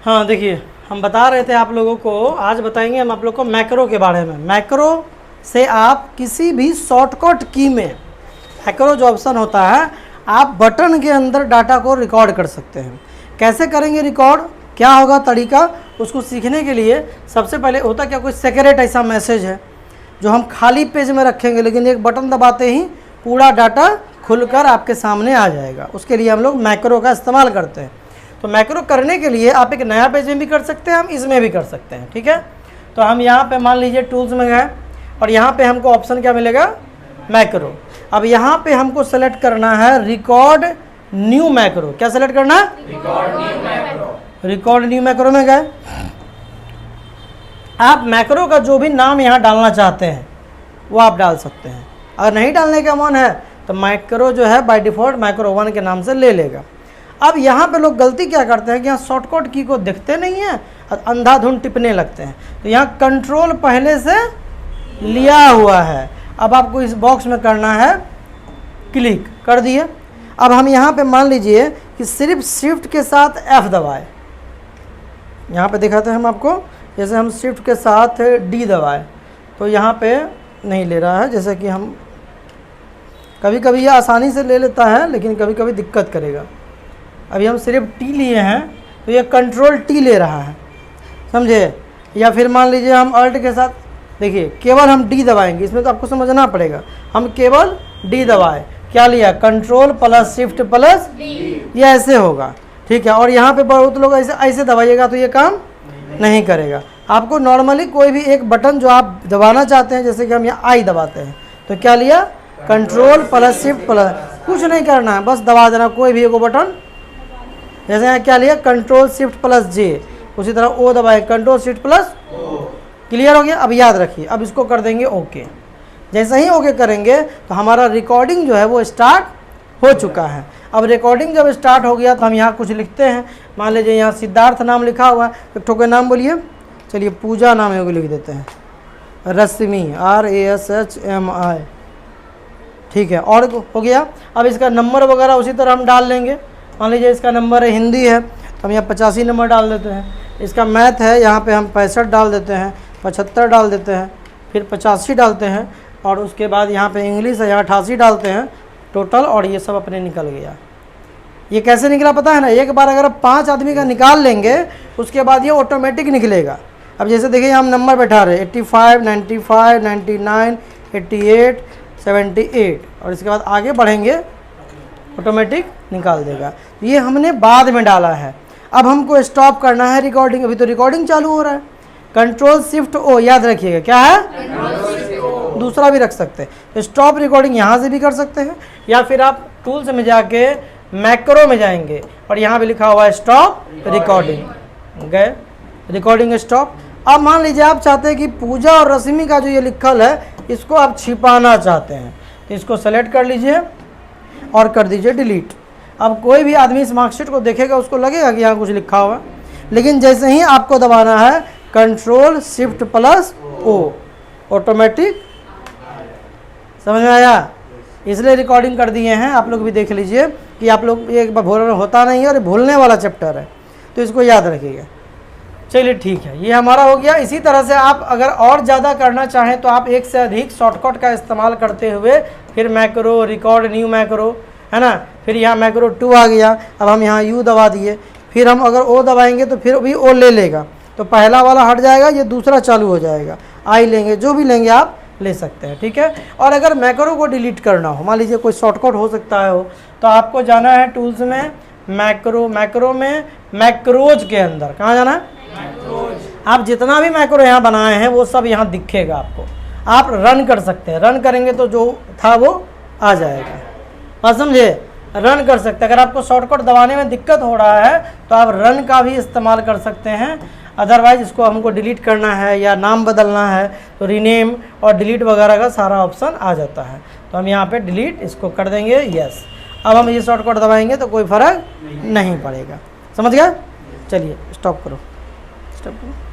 हाँ देखिए, हम बता रहे थे आप लोगों को, आज बताएंगे हम आप लोग को मैक्रो के बारे में। मैक्रो से आप किसी भी शॉर्टकट की में, मैक्रो जो ऑप्शन होता है, आप बटन के अंदर डाटा को रिकॉर्ड कर सकते हैं। कैसे करेंगे रिकॉर्ड, क्या होगा तरीका, उसको सीखने के लिए सबसे पहले होता क्या, कोई सेक्रेट ऐसा मैसेज है जो हम खाली पेज में रखेंगे, लेकिन एक बटन दबाते ही पूरा डाटा खुलकर आपके सामने आ जाएगा। उसके लिए हम लोग मैक्रो का इस्तेमाल करते हैं। तो मैक्रो करने के लिए आप एक नया पेज में भी कर सकते हैं, हम इसमें भी कर सकते हैं। ठीक है, तो हम यहाँ पे मान लीजिए टूल्स में गए और यहाँ पे हमको ऑप्शन क्या मिलेगा, मैक्रो। अब यहाँ पे हमको सेलेक्ट करना है रिकॉर्ड न्यू मैक्रो। क्या सेलेक्ट करना है, record new macro. Record new macro में गए, आप मैक्रो का जो भी नाम यहाँ डालना चाहते हैं वो आप डाल सकते हैं। अगर नहीं डालने का मन है तो मैक्रो जो है बाय डिफ़ॉल्ट मैक्रो 1 के नाम से ले लेगा। अब यहाँ पे लोग गलती क्या करते हैं कि यहाँ शॉर्टकट की को देखते नहीं हैं और अंधाधुंध टिपने लगते हैं। तो यहाँ कंट्रोल पहले से लिया हुआ है, अब आपको इस बॉक्स में करना है क्लिक, कर दिए। अब हम यहाँ पे मान लीजिए कि सिर्फ शिफ्ट के साथ F दबाए, यहाँ पे दिखाते हैं हम आपको, जैसे हम शिफ्ट के साथ D दबाए तो यहाँ पे नहीं ले रहा है। जैसे कि हम कभी कभी ये आसानी से ले लेता है, लेकिन कभी कभी दिक्कत करेगा। अभी हम सिर्फ T लिए हैं तो ये कंट्रोल T ले रहा है, समझे। या फिर मान लीजिए हम अल्ट के साथ, देखिए केवल हम D दबाएंगे, इसमें तो आपको समझना पड़ेगा। हम केवल D दबाए, क्या लिया, control plus shift plus D, ये ऐसे होगा। ठीक है, और यहाँ पे बहुत लोग ऐसे ऐसे दबाइएगा तो ये काम नहीं करेगा। आपको नॉर्मली कोई भी एक बटन जो आप दबाना चाहते हैं, जैसे कि हम यहाँ I दबाते हैं तो क्या लिया, कंट्रोल प्लस शिफ्ट प्लस, कुछ नहीं करना है, बस दबा देना कोई भी एक बटन। जैसे यहाँ क्या लिया, कंट्रोल शिफ्ट प्लस J, उसी तरह O दबाए, control shift plus O। Clear हो गया। अब याद रखिए, अब इसको कर देंगे ओके। जैसे ही ओके करेंगे तो हमारा रिकॉर्डिंग जो है वो स्टार्ट हो चुका है। अब रिकॉर्डिंग जब स्टार्ट हो गया तो हम यहाँ कुछ लिखते हैं। मान लीजिए यहाँ सिद्धार्थ नाम लिखा हुआ है, एक ठोके नाम बोलिए, चलिए पूजा नाम है वो लिख देते हैं, रश्मि RASHMI। ठीक है, और हो गया। अब इसका नंबर वगैरह उसी तरह हम डाल लेंगे। मान लीजिए इसका नंबर है हिंदी है तो हम यहाँ 85 नंबर डाल देते हैं। इसका मैथ है, यहाँ पे हम 65 डाल देते हैं, 75 डाल देते हैं, फिर 85 डालते हैं, और उसके बाद यहाँ पे इंग्लिश है, यहाँ 88 डालते हैं टोटल, और ये सब अपने निकल गया। ये कैसे निकला पता है ना, एक बार अगर 5 आदमी का निकाल लेंगे उसके बाद ये ऑटोमेटिक निकलेगा। अब जैसे देखिए हम नंबर बैठा रहे 85, 95, 99, 88, 78, और इसके बाद आगे बढ़ेंगे ऑटोमेटिक निकाल देगा। ये हमने बाद में डाला है। अब हमको स्टॉप करना है रिकॉर्डिंग, अभी तो रिकॉर्डिंग चालू हो रहा है। कंट्रोल शिफ्ट O, याद रखिएगा क्या है, दूसरा भी रख सकते हैं। स्टॉप रिकॉर्डिंग यहाँ से भी कर सकते हैं, या फिर आप टूल्स में जाके मैक्रो में जाएंगे और यहाँ पे लिखा हुआ है स्टॉप रिकॉर्डिंग, गए रिकॉर्डिंग स्टॉप। अब मान लीजिए आप चाहते हैं कि पूजा और रश्मि का जो ये लिखल है इसको आप छिपाना चाहते हैं, तो इसको सेलेक्ट कर लीजिए और कर दीजिए डिलीट। अब कोई भी आदमी इस मार्कशीट को देखेगा उसको लगेगा कि यहाँ कुछ लिखा हुआ, लेकिन जैसे ही आपको दबाना है control shift plus O, automatic, समझ में आया। इसलिए रिकॉर्डिंग कर दिए हैं, आप लोग भी देख लीजिए कि आप लोग एक बार भूलना होता नहीं है, और भूलने वाला चैप्टर है तो इसको याद रखिएगा। चलिए ठीक है, ये हमारा हो गया। इसी तरह से आप अगर और ज़्यादा करना चाहें तो आप एक से अधिक शॉर्टकट का इस्तेमाल करते हुए फिर मैक्रो, रिकॉर्ड न्यू मैक्रो, है ना, फिर यहाँ मैक्रो 2 आ गया। अब हम यहाँ U दबा दिए, फिर हम अगर O दबाएंगे तो फिर भी O ले लेगा, तो पहला वाला हट जाएगा, ये दूसरा चालू हो जाएगा। I लेंगे, जो भी लेंगे आप ले सकते हैं। ठीक है, और अगर मैक्रो को डिलीट करना हो, मान लीजिए कोई शॉर्टकट हो सकता है हो, तो आपको जाना है टूल्स में, मैक्रो, मैक्रो में मैक्रोज के अंदर, कहाँ जाना है, आप जितना भी मैक्रो यहाँ बनाए हैं वो सब यहाँ दिखेगा आपको। आप रन कर सकते हैं, रन करेंगे तो जो था वो आ जाएगा, बात समझे, रन कर सकते हैं। अगर आपको शॉर्टकट दबाने में दिक्कत हो रहा है तो आप रन का भी इस्तेमाल कर सकते हैं। अदरवाइज इसको हमको डिलीट करना है या नाम बदलना है तो रीनेम और डिलीट वगैरह का सारा ऑप्शन आ जाता है। तो हम यहाँ पे डिलीट इसको कर देंगे, यस। अब हम ये शॉर्टकट दबाएंगे तो कोई फ़र्क नहीं पड़ेगा, समझ गया। चलिए स्टॉप करो, स्टॉप करो।